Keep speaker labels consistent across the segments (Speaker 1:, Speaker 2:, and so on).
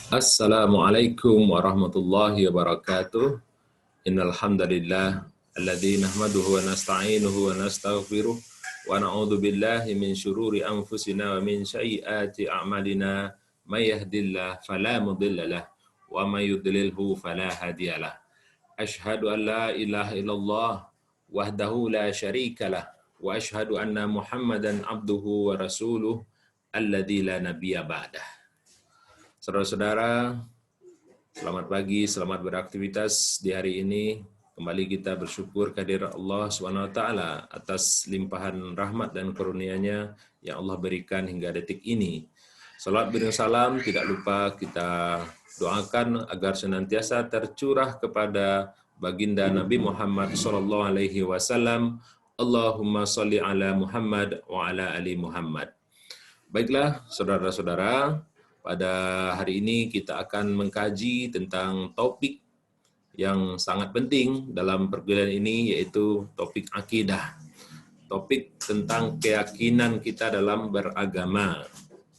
Speaker 1: Assalamualaikum warahmatullahi wabarakatuh. Innal hamdalillah alladzi nahmaduhu wa nasta'inuhu wa nastaghfiruh wa na'udzu billahi min syururi anfusina wa min sayyiati a'malina may yahdihillahu fala mudhillalah wa may yudlilhu fala hadiyalah. Asyhadu an la ilaha illallah wahdahu la syarikalah wa asyhadu anna Muhammadan abduhu wa rasuluh alladzi la nabiyya ba'dah. Saudara-saudara, selamat pagi, selamat beraktivitas di hari ini. Kembali kita bersyukur kehadirat Allah SWT atas limpahan rahmat dan karunia-Nya yang Allah berikan hingga detik ini. Salat beriring salam tidak lupa kita doakan agar senantiasa tercurah kepada baginda Nabi Muhammad SAW. Allahumma sholli ala Muhammad wa ala ali Muhammad. Baiklah, saudara-saudara, pada hari ini kita akan mengkaji tentang topik yang sangat penting dalam perkuliahan ini, yaitu topik akidah. Topik tentang keyakinan kita dalam beragama.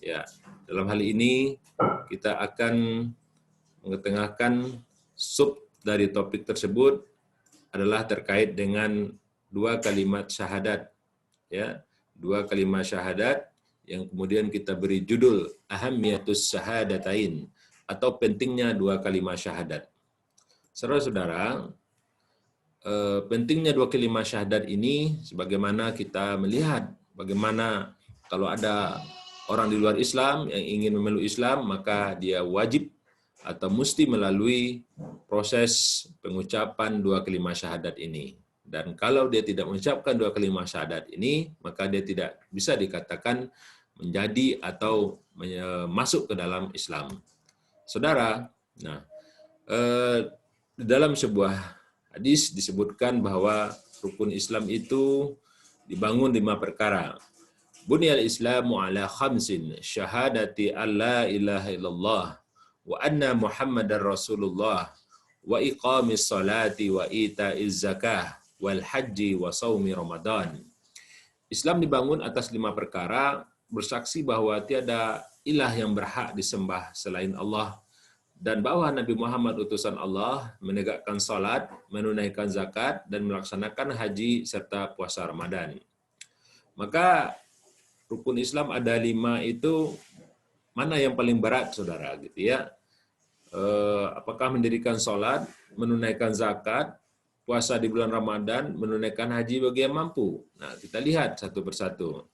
Speaker 1: Ya, dalam hal ini kita akan mengetengahkan sub dari topik tersebut adalah terkait dengan dua kalimat syahadat. Ya, dua kalimat syahadat yang kemudian kita beri judul Ahammiyatus Syahadatain, atau pentingnya dua kalimat syahadat. Saudara-saudara, pentingnya dua kalimat syahadat ini sebagaimana kita melihat bagaimana kalau ada orang di luar Islam yang ingin memeluk Islam, maka dia wajib atau mesti melalui proses pengucapan dua kalimat syahadat ini. Dan kalau dia tidak mengucapkan dua kalimat syahadat ini, maka dia tidak bisa dikatakan menjadi atau masuk ke dalam Islam. Saudara, dalam sebuah hadis disebutkan bahwa rukun Islam itu dibangun 5 perkara. Bunyal Islamu ala khamsin, syahadati alla ilaha illallah wa anna Muhammadar Rasulullah wa iqamis salati wa ita'iz zakah wal haji wa saumi Ramadan. Islam dibangun atas 5 perkara, bersaksi bahwa tiada ilah yang berhak disembah selain Allah, dan bahwa Nabi Muhammad utusan Allah, menegakkan salat, menunaikan zakat, dan melaksanakan haji serta puasa Ramadan. Maka rukun Islam ada 5 itu, mana yang paling berat, saudara? Gitu ya. Apakah mendirikan salat, menunaikan zakat, puasa di bulan Ramadan, menunaikan haji bagi yang mampu? Nah, kita lihat satu persatu.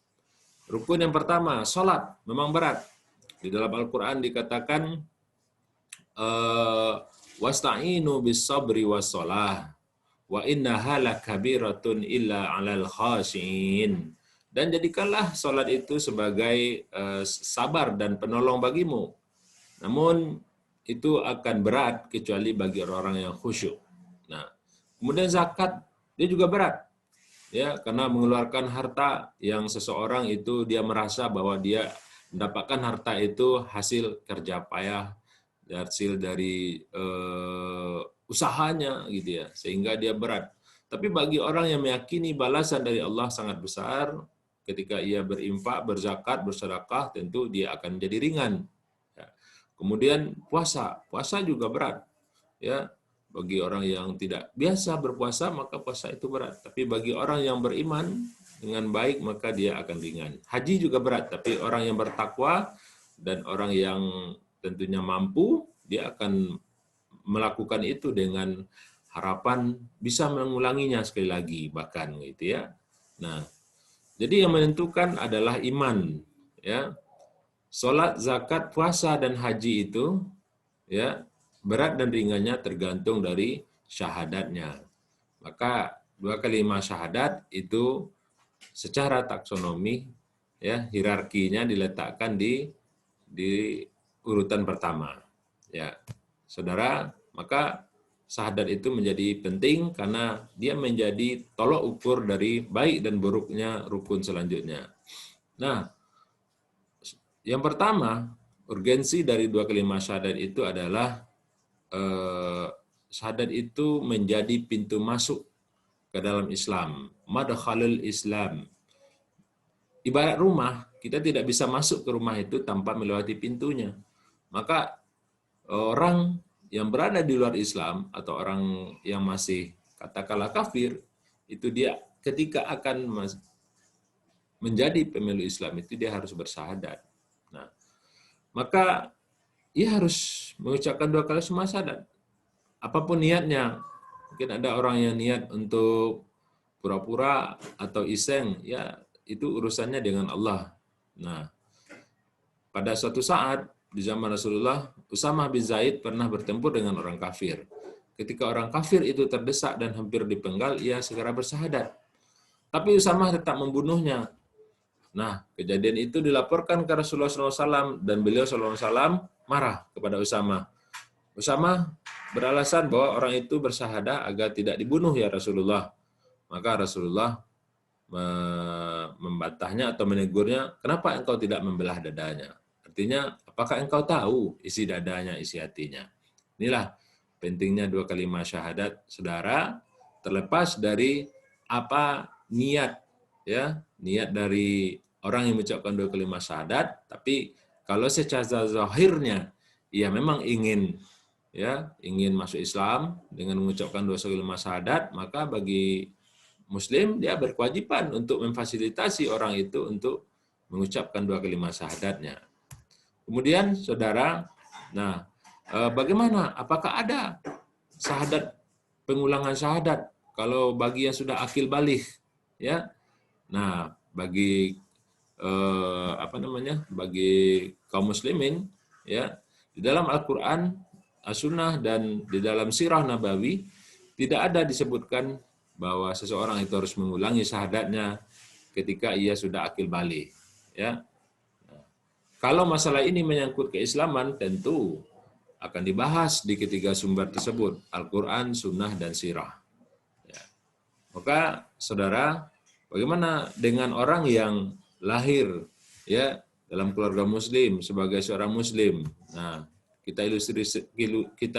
Speaker 1: Rukun yang pertama, salat, memang berat. Di dalam Al-Quran dikatakan, wasta'inu bis sabri was shalah wa innaha lakabiratun illa 'alal khashiin. Dan jadikanlah salat itu sebagai sabar dan penolong bagimu. Namun itu akan berat kecuali bagi orang-orang yang khusyuk. Nah, kemudian zakat dia juga berat. Ya, karena mengeluarkan harta yang seseorang itu dia merasa bahwa dia mendapatkan harta itu hasil kerja payah, hasil dari usahanya gitu ya, sehingga dia berat. Tapi bagi orang yang meyakini balasan dari Allah sangat besar ketika ia berinfak, berzakat, bersedekah, tentu dia akan jadi ringan. Ya. Kemudian puasa juga berat. Ya, bagi orang yang tidak biasa berpuasa, maka puasa itu berat. Tapi bagi orang yang beriman dengan baik, maka dia akan ringan. Haji juga berat, tapi orang yang bertakwa dan orang yang tentunya mampu, dia akan melakukan itu dengan harapan bisa mengulanginya sekali lagi, bahkan gitu ya. Nah, jadi yang menentukan adalah iman. Ya, salat, zakat, puasa, dan haji itu, ya, berat dan ringannya tergantung dari syahadatnya. Maka dua kalimat syahadat itu secara taksonomi, ya, hierarkinya diletakkan di urutan pertama. Ya, saudara, maka syahadat itu menjadi penting karena dia menjadi tolok ukur dari baik dan buruknya rukun selanjutnya. Nah, yang pertama, urgensi dari dua kalimat syahadat itu adalah syahadat itu menjadi pintu masuk ke dalam Islam, madkhalul Islam. Ibarat rumah, kita tidak bisa masuk ke rumah itu tanpa melewati pintunya. Maka orang yang berada di luar Islam atau orang yang masih katakanlah kafir, itu dia ketika akan menjadi pemilu Islam itu dia harus bersyahadat. Nah, maka ia harus mengucapkan 2 kali syahadat. Apapun niatnya. Mungkin ada orang yang niat untuk pura-pura atau iseng, ya itu urusannya dengan Allah. Nah, pada suatu saat di zaman Rasulullah, Usamah bin Zaid pernah bertempur dengan orang kafir. Ketika orang kafir itu terdesak dan hampir dipenggal, ia segera bersyahadat. Tapi Usamah tetap membunuhnya. Nah, kejadian itu dilaporkan ke Rasulullah SAW dan beliau SAW marah kepada Usamah. Usamah beralasan bahwa orang itu bersyahadah agar tidak dibunuh ya Rasulullah. Maka Rasulullah membantahnya atau menegurnya, kenapa engkau tidak membelah dadanya? Artinya, apakah engkau tahu isi dadanya, isi hatinya? Inilah pentingnya 2 kalimat syahadat, saudara, terlepas dari apa niat, ya niat dari orang yang mengucapkan 2 kalimat syahadat, tapi kalau secara zahirnya, ia memang ingin masuk Islam dengan mengucapkan 2 kalimat syahadat, maka bagi Muslim dia berkewajiban untuk memfasilitasi orang itu untuk mengucapkan 2 kalimat syahadatnya. Kemudian saudara, nah bagaimana? Apakah ada syahadat pengulangan syahadat kalau bagi yang sudah akil baligh, ya? Nah, bagi bagi kaum muslimin, ya, di dalam Al-Qur'an, As-Sunnah dan di dalam Sirah Nabawi tidak ada disebutkan bahwa seseorang itu harus mengulangi syahadatnya ketika ia sudah akil baligh, ya. Kalau masalah ini menyangkut keislaman, tentu akan dibahas di ketiga sumber tersebut, Al-Quran, Sunnah, dan Sirah. Ya. Maka, saudara, bagaimana dengan orang yang lahir ya dalam keluarga Muslim sebagai seorang Muslim? Nah, kita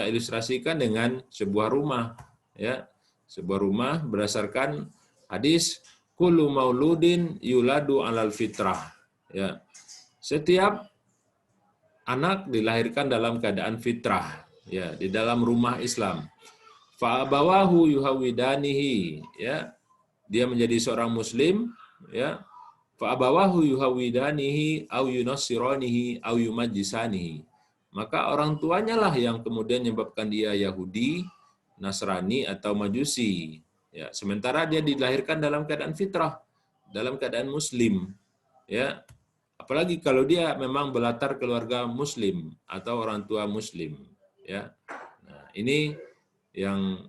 Speaker 1: ilustrasikan dengan sebuah rumah, ya, sebuah rumah berdasarkan hadis kullu mauludin yuladu alal fitrah, ya. Setiap anak dilahirkan dalam keadaan fitrah, ya, di dalam rumah Islam. Fa abawahu yuhawidanihi, ya. Dia menjadi seorang muslim, ya. Fa abawahu yuhawidanihi au yunassiranihi au yumajjisanihi. Maka orang tuanya lah yang kemudian menyebabkan dia Yahudi, Nasrani atau Majusi. Ya, sementara dia dilahirkan dalam keadaan fitrah, dalam keadaan muslim, ya. Apalagi kalau dia memang berlatar keluarga muslim atau orang tua muslim, ya. Nah, ini yang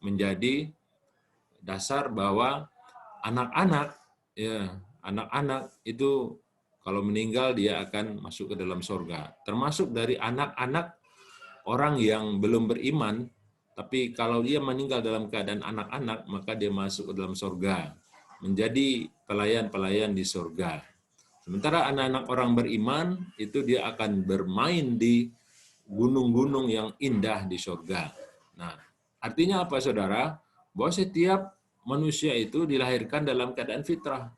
Speaker 1: menjadi dasar bahwa anak-anak, ya, anak-anak itu kalau meninggal dia akan masuk ke dalam surga. Termasuk dari anak-anak orang yang belum beriman, tapi kalau dia meninggal dalam keadaan anak-anak, maka dia masuk ke dalam surga, menjadi pelayan-pelayan di surga. Sementara anak-anak orang beriman, itu dia akan bermain di gunung-gunung yang indah di surga. Nah, artinya apa, saudara? Bahwa setiap manusia itu dilahirkan dalam keadaan fitrah.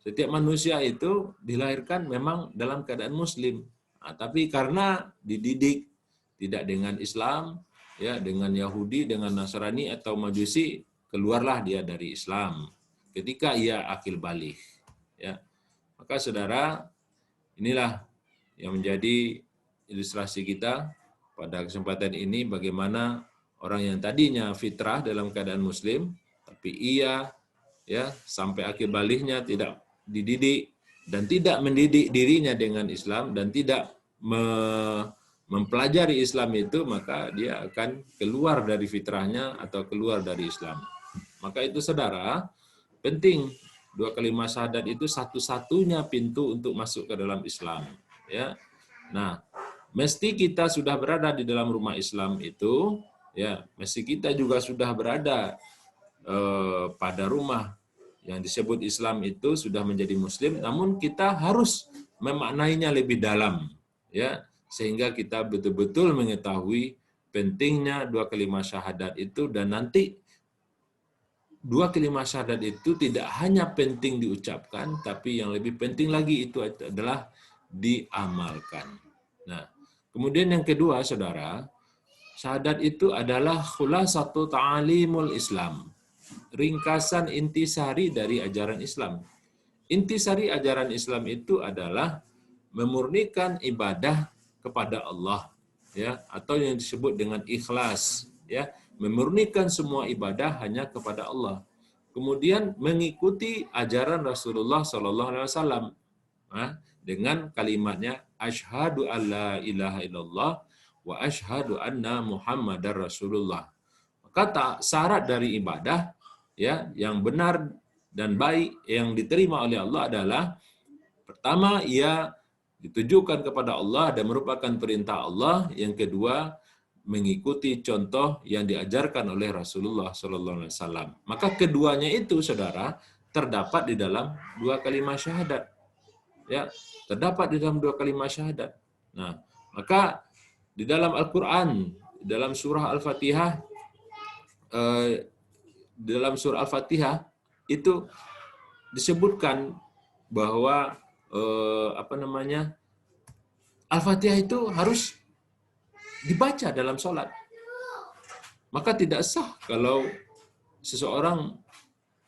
Speaker 1: Setiap manusia itu dilahirkan memang dalam keadaan muslim. Nah, tapi karena dididik tidak dengan Islam, ya, dengan Yahudi, dengan Nasrani atau Majusi, keluarlah dia dari Islam ketika ia akil baligh, ya. Maka saudara, inilah yang menjadi ilustrasi kita pada kesempatan ini, bagaimana orang yang tadinya fitrah dalam keadaan muslim, tapi ia, ya, sampai akil balighnya tidak dididik dan tidak mendidik dirinya dengan Islam dan tidak mempelajari Islam itu, maka dia akan keluar dari fitrahnya atau keluar dari Islam. Maka itu, saudara, penting 2 kalimat syahadat itu satu-satunya pintu untuk masuk ke dalam Islam, ya. Nah, mesti kita sudah berada di dalam rumah Islam itu, ya, mesti kita juga sudah berada pada rumah yang disebut Islam itu, sudah menjadi muslim, namun kita harus memaknainya lebih dalam, ya, sehingga kita betul-betul mengetahui pentingnya 2 kalimat syahadat itu. Dan nanti 2 kalimat syahadat itu tidak hanya penting diucapkan, tapi yang lebih penting lagi itu adalah diamalkan. Nah, Kemudian yang kedua, saudara, syahadat itu adalah khulasatu ta'alimul Islam. Ringkasan intisari dari ajaran Islam. Intisari ajaran Islam itu adalah memurnikan ibadah kepada Allah, ya, atau yang disebut dengan ikhlas, ya, memurnikan semua ibadah hanya kepada Allah. Kemudian mengikuti ajaran Rasulullah Shallallahu Alaihi Wasallam dengan kalimatnya asyhadu alla ilaha illallah wa asyhadu anna Muhammadar Rasulullah. Maka syarat dari ibadah, ya, yang benar dan baik yang diterima oleh Allah adalah pertama, ia ditujukan kepada Allah dan merupakan perintah Allah. Yang kedua, mengikuti contoh yang diajarkan oleh Rasulullah Sallallahu Alaihi Wasallam. Maka keduanya itu, saudara, terdapat di dalam dua kalimat syahadat. Ya, terdapat di dalam dua kalimat syahadat. Nah, maka di dalam Al-Quran, dalam surah Al-Fatihah, itu disebutkan bahwa Al-Fatihah itu harus dibaca dalam sholat. Maka tidak sah kalau seseorang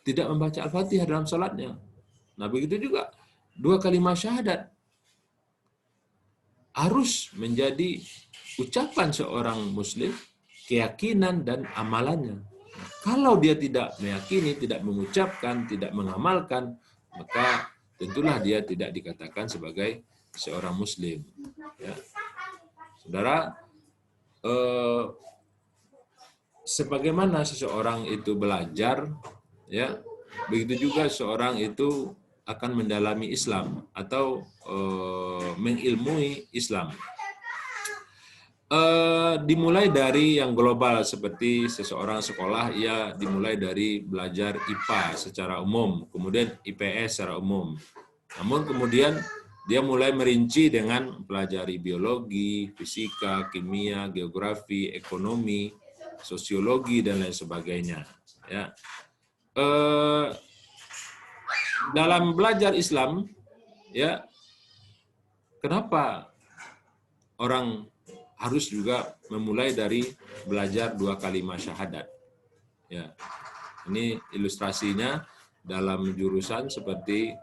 Speaker 1: tidak membaca Al-Fatihah dalam sholatnya. Nah, begitu juga dua kalimat syahadat harus menjadi ucapan seorang muslim, keyakinan dan amalannya. Kalau dia tidak meyakini, tidak mengucapkan, tidak mengamalkan, maka tentulah dia tidak dikatakan sebagai seorang muslim. Ya. Saudara, sebagaimana seseorang itu belajar, ya, begitu juga seorang itu akan mendalami Islam atau mengilmui Islam. Dimulai dari yang global seperti seseorang sekolah, ia dimulai dari belajar IPA secara umum, kemudian IPS secara umum. Namun kemudian dia mulai merinci dengan pelajari biologi, fisika, kimia, geografi, ekonomi, sosiologi dan lain sebagainya. Ya. Dalam belajar Islam, ya, kenapa orang harus juga memulai dari belajar dua kalimat syahadat? Ya, ini ilustrasinya dalam jurusan seperti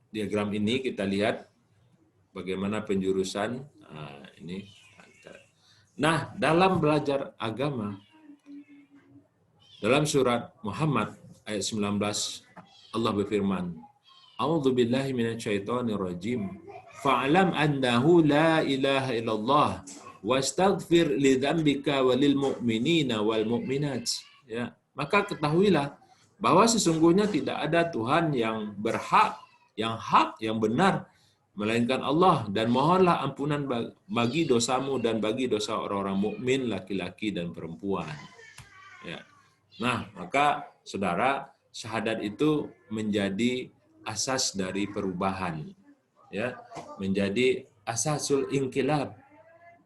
Speaker 1: diagram ini kita lihat bagaimana penjurusan. Nah, dalam belajar agama, dalam surat Muhammad ayat 19 Allah berfirman, A'udzu billahi minasyaitonir rajim. Fa'lam annahu la ilaha illallah wastaghfir li dzambika walil mu'minina wal mu'minat. Ya, maka ketahuilah bahwa sesungguhnya tidak ada Tuhan yang berhak, yang benar melainkan Allah, dan mohonlah ampunan bagi dosamu dan bagi dosa orang-orang mukmin laki-laki dan perempuan. Ya. Nah, maka saudara, syahadat itu menjadi asas dari perubahan, ya, menjadi asasul inqilab,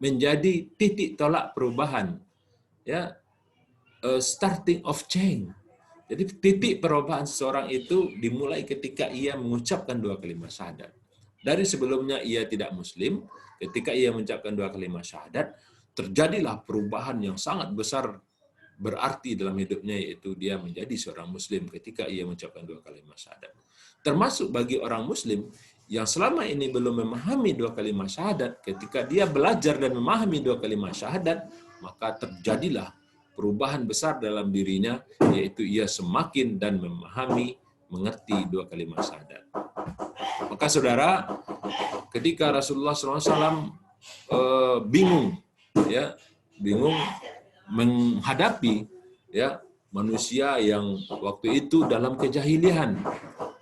Speaker 1: menjadi titik tolak perubahan, ya, starting of change. Jadi titik perubahan seseorang itu dimulai ketika ia mengucapkan dua kalimat syahadat. Dari sebelumnya ia tidak muslim, ketika ia mengucapkan dua kalimat syahadat, terjadilah perubahan yang sangat besar berarti dalam hidupnya, yaitu dia menjadi seorang muslim ketika ia mengucapkan dua kalimat syahadat. Termasuk bagi orang muslim yang selama ini belum memahami dua kalimat syahadat, ketika dia belajar dan memahami dua kalimat syahadat, maka terjadilah perubahan besar dalam dirinya, yaitu ia semakin dan memahami, mengerti dua kalimat syahadat. Maka saudara, ketika Rasulullah SAW bingung menghadapi, ya, manusia yang waktu itu dalam kejahilian,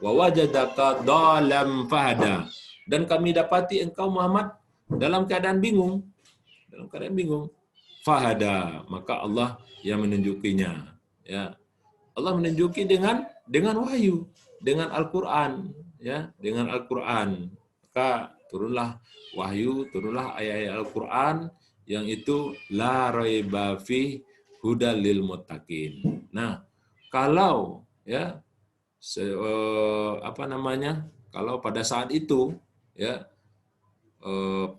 Speaker 1: wa wajadaka dhalam fahada, dan kami dapati engkau Muhammad dalam keadaan bingung, fahada, maka Allah yang menunjukinya, ya. Allah menunjuki dengan wahyu, dengan Al-Qur'an, ya, dengan Al-Qur'an. Maka turunlah wahyu, turunlah ayat-ayat Al-Qur'an yang itu la raiba fi hudal lil muttaqin. Nah, kalau, ya, kalau pada saat itu ya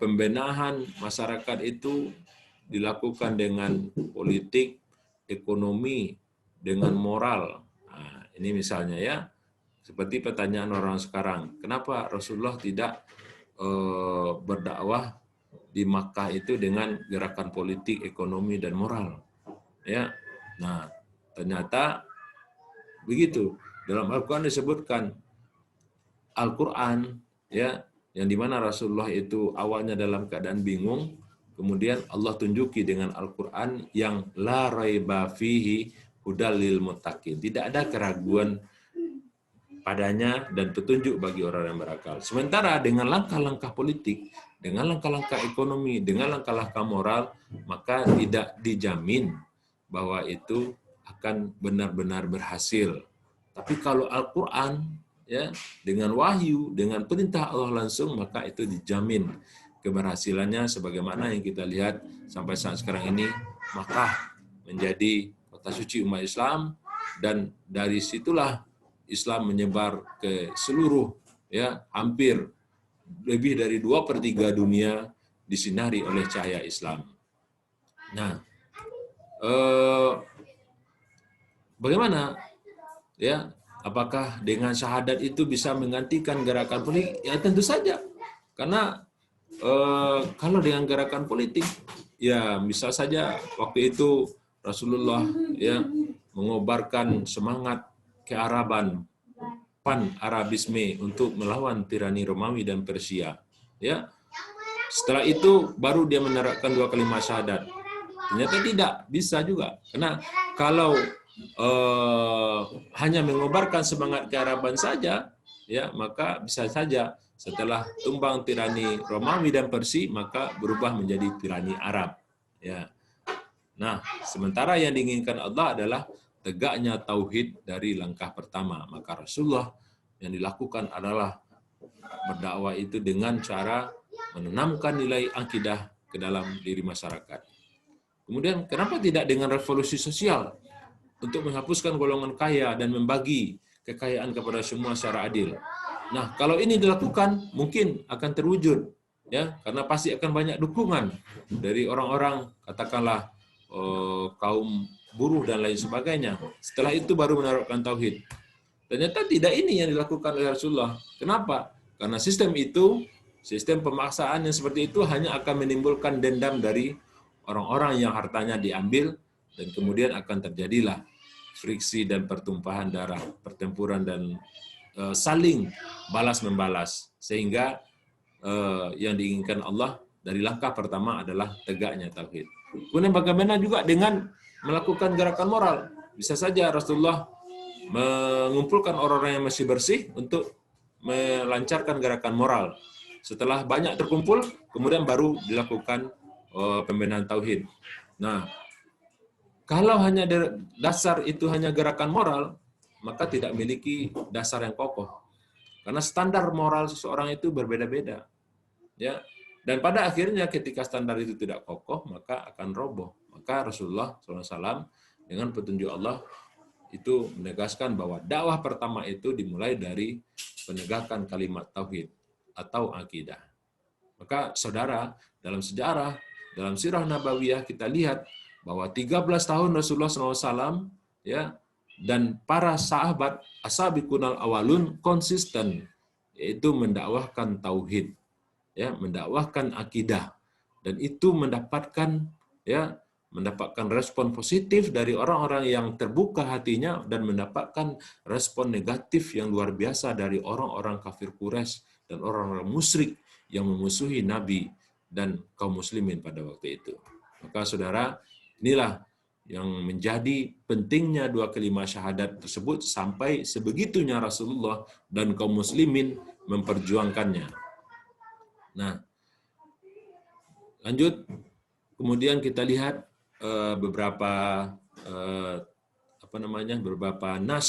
Speaker 1: pembenahan masyarakat itu dilakukan dengan politik, ekonomi, dengan moral. Nah, ini misalnya ya, seperti pertanyaan orang sekarang, kenapa Rasulullah tidak berdakwah di Makkah itu dengan gerakan politik, ekonomi, dan moral? Ya, nah ternyata begitu. Dalam Al-Quran disebutkan Al-Quran ya, yang dimana Rasulullah itu awalnya dalam keadaan bingung, kemudian Allah tunjuki dengan Al-Quran yang la raiba fihi hudal lil muttaqin. Tidak ada keraguan padanya dan petunjuk bagi orang yang berakal. Sementara dengan langkah-langkah politik, dengan langkah-langkah ekonomi, dengan langkah-langkah moral, maka tidak dijamin bahwa itu akan benar-benar berhasil. Tapi kalau Al-Quran, ya, dengan wahyu, dengan perintah Allah langsung, maka itu dijamin keberhasilannya sebagaimana yang kita lihat sampai saat sekarang ini, Makkah menjadi kota suci umat Islam, dan dari situlah Islam menyebar ke seluruh, ya, hampir lebih dari 2/3 dunia disinari oleh cahaya Islam. Nah, bagaimana, ya, apakah dengan syahadat itu bisa menggantikan gerakan politik? Ya tentu saja, karena kalau dengan gerakan politik, ya bisa saja waktu itu Rasulullah ya mengobarkan semangat kearaban, pan-Arabisme untuk melawan tirani Romawi dan Persia. Ya, setelah itu baru dia menerapkan 2 kalimat syahadat. Ternyata tidak bisa juga, karena kalau hanya mengobarkan semangat kearaban saja, ya maka bisa saja setelah tumbang tirani Romawi dan Persia maka berubah menjadi tirani Arab. Ya. Nah, sementara yang diinginkan Allah adalah tegaknya tauhid dari langkah pertama. Maka Rasulullah yang dilakukan adalah berdakwah itu dengan cara menanamkan nilai akidah ke dalam diri masyarakat. Kemudian kenapa tidak dengan revolusi sosial untuk menghapuskan golongan kaya dan membagi kekayaan kepada semua secara adil? Nah, kalau ini dilakukan mungkin akan terwujud, ya, karena pasti akan banyak dukungan dari orang-orang, katakanlah kaum buruh dan lain sebagainya. Setelah itu baru menerapkan tauhid. Ternyata tidak ini yang dilakukan oleh Rasulullah. Kenapa? Karena sistem itu, sistem pemaksaan yang seperti itu hanya akan menimbulkan dendam dari orang-orang yang hartanya diambil, dan kemudian akan terjadilah friksi dan pertumpahan darah, pertempuran dan saling balas-membalas. Sehingga yang diinginkan Allah dari langkah pertama adalah tegaknya tauhid. Kemudian bagaimana juga dengan melakukan gerakan moral? Bisa saja Rasulullah mengumpulkan orang-orang yang masih bersih untuk melancarkan gerakan moral. Setelah banyak terkumpul, kemudian baru dilakukan pembenahan tauhid. Nah, kalau hanya dasar itu hanya gerakan moral, maka tidak memiliki dasar yang kokoh. Karena standar moral seseorang itu berbeda-beda. Ya. Dan pada akhirnya ketika standar itu tidak kokoh, maka akan roboh. Maka Rasulullah SAW dengan petunjuk Allah itu menegaskan bahwa dakwah pertama itu dimulai dari penegakan kalimat tauhid atau akidah. Maka saudara, dalam sejarah, dalam sirah nabawiyah kita lihat bahwa 13 tahun Rasulullah SAW ya, dan para sahabat as-sabiqunal awalun konsisten yaitu mendakwahkan tauhid, ya, mendakwahkan akidah, dan itu mendapatkan respon positif dari orang-orang yang terbuka hatinya dan mendapatkan respon negatif yang luar biasa dari orang-orang kafir Quraisy dan orang-orang musyrik yang memusuhi Nabi dan kaum muslimin pada waktu itu. Maka saudara, inilah yang menjadi pentingnya 2 kalimat syahadat tersebut sampai sebegitunya Rasulullah dan kaum muslimin memperjuangkannya. Nah, lanjut, kemudian kita lihat beberapa nas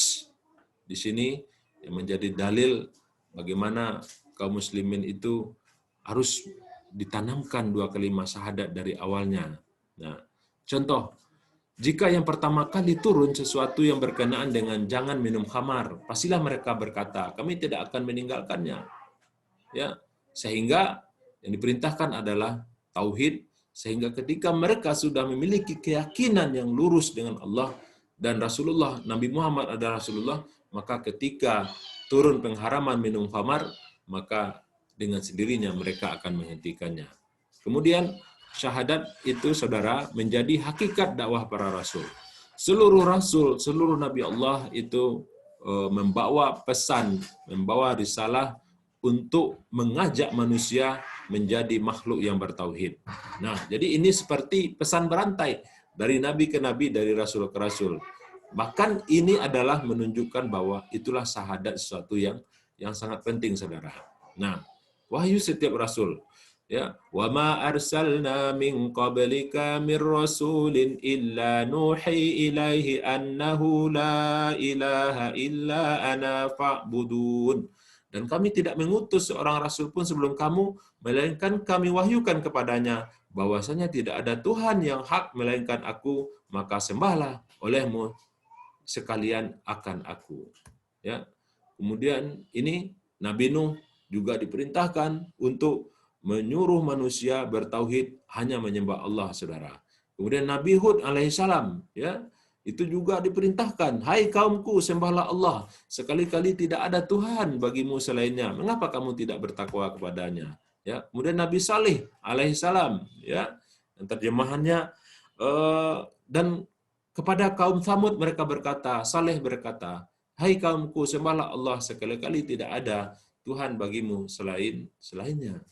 Speaker 1: di sini yang menjadi dalil bagaimana kaum muslimin itu harus ditanamkan 2 kalimat syahadat dari awalnya. Nah, contoh Jika yang pertama kali turun sesuatu yang berkenaan dengan jangan minum khamar, pastilah mereka berkata, kami tidak akan meninggalkannya. Ya, sehingga yang diperintahkan adalah tauhid, sehingga ketika mereka sudah memiliki keyakinan yang lurus dengan Allah dan Rasulullah, Nabi Muhammad adalah Rasulullah, maka ketika turun pengharaman minum khamar, maka dengan sendirinya mereka akan menghentikannya. Kemudian syahadat itu, saudara, menjadi hakikat dakwah para rasul. Seluruh rasul, seluruh nabi Allah itu membawa pesan, membawa risalah untuk mengajak manusia menjadi makhluk yang bertauhid. Nah, jadi ini seperti pesan berantai dari nabi ke nabi, dari rasul ke rasul. Bahkan ini adalah menunjukkan bahwa itulah syahadat, sesuatu yang sangat penting, saudara. Nah, wahyu setiap rasul, ya, wa ma arsalna min qablika mir rasulin illa nuhi ilaihi annahu la ilaha illa ana fa'budun. Dan kami tidak mengutus seorang rasul pun sebelum kamu, melainkan kami wahyukan kepadanya bahwasanya tidak ada Tuhan yang hak melainkan aku, maka sembahlah olehmu sekalian akan aku. Ya. Kemudian ini Nabi Nuh juga diperintahkan untuk menyuruh manusia bertauhid, hanya menyembah Allah, saudara. Kemudian Nabi Hud alaihissalam, ya, itu juga diperintahkan, hai kaumku, sembahlah Allah, sekali-kali tidak ada Tuhan bagimu selainnya, mengapa kamu tidak bertakwa kepadanya? Ya. Kemudian Nabi Saleh alaihissalam, ya, yang terjemahannya dan kepada kaum Tsamud mereka berkata, Saleh berkata, hai kaumku, sembahlah Allah, sekali-kali tidak ada Tuhan bagimu selainnya.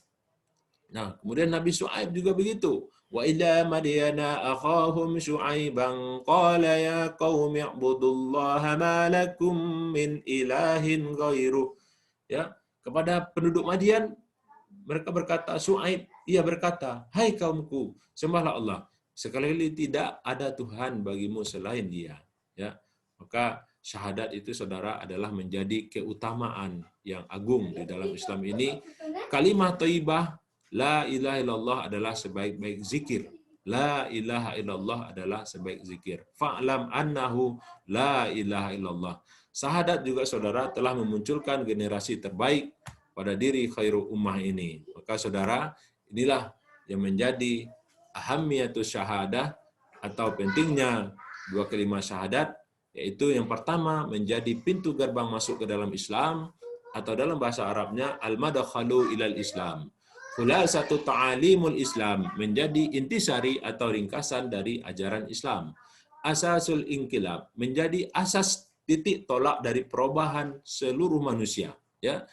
Speaker 1: Nah, kemudian Nabi Syuaib juga begitu. Wa ila madyana akhahum Syuaiban qala ya qaumi ibudullaha ma lakum min ilahin ghairuh. Ya, kepada penduduk Madian mereka berkata, Syuaib, ia berkata, hai kaumku, sembahlah Allah, sekali-kali tidak ada Tuhan bagimu selain Dia. Ya, maka syahadat itu, saudara, adalah menjadi keutamaan yang agung di dalam Islam ini. Kalimah thayyibah la ilaha illallah adalah sebaik-baik zikir. La ilaha illallah adalah sebaik zikir. Fa'lam annahu la ilaha illallah. Syahadat juga, saudara, telah memunculkan generasi terbaik pada diri khairu ummah ini. Maka, saudara, inilah yang menjadi ahamiyatus syahadah, atau pentingnya dua kalimat syahadat, yaitu yang pertama menjadi pintu gerbang masuk ke dalam Islam, atau dalam bahasa Arabnya al-madkhalu ilal Islam. Khulasatu ta'alimul Islam, menjadi intisari atau ringkasan dari ajaran Islam. Asasul inqilab, menjadi asas titik tolak dari perubahan seluruh manusia. Ya,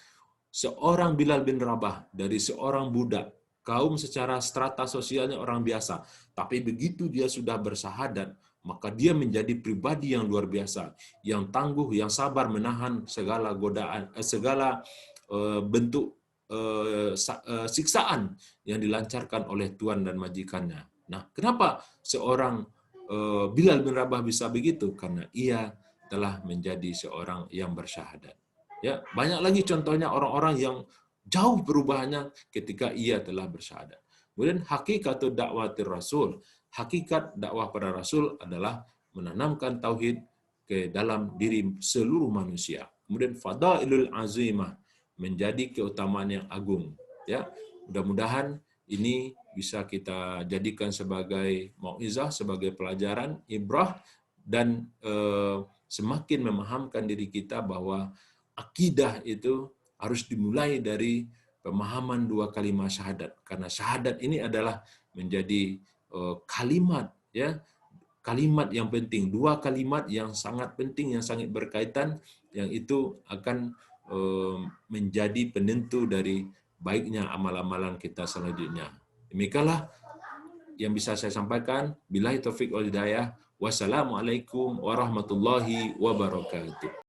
Speaker 1: seorang Bilal bin Rabah dari seorang budak, kaum secara strata sosialnya orang biasa, tapi begitu dia sudah bersyahadat, maka dia menjadi pribadi yang luar biasa, yang tangguh, yang sabar menahan segala godaan, segala bentuk siksaan yang dilancarkan oleh tuan dan majikannya. Nah, kenapa seorang Bilal bin Rabah bisa begitu? Karena ia telah menjadi seorang yang bersyahadat. Ya, banyak lagi contohnya orang-orang yang jauh perubahannya ketika ia telah bersyahadat. Kemudian hakikat dakwatir rasul, hakikat dakwah para rasul adalah menanamkan tauhid ke dalam diri seluruh manusia. Kemudian fadailul azimah, menjadi keutamaan yang agung. Ya, mudah-mudahan ini bisa kita jadikan sebagai mauizah, sebagai pelajaran, ibrah, dan semakin memahamkan diri kita bahwa akidah itu harus dimulai dari pemahaman dua kalimat syahadat, karena syahadat ini adalah menjadi kalimat, ya, kalimat yang penting, dua kalimat yang sangat penting, yang sangat berkaitan, yang itu akan menjadi penentu dari baiknya amal-amalan kita selanjutnya. Demikianlah yang bisa saya sampaikan. Billahi taufik wal hidayah. Wassalamualaikum warahmatullahi wabarakatuh.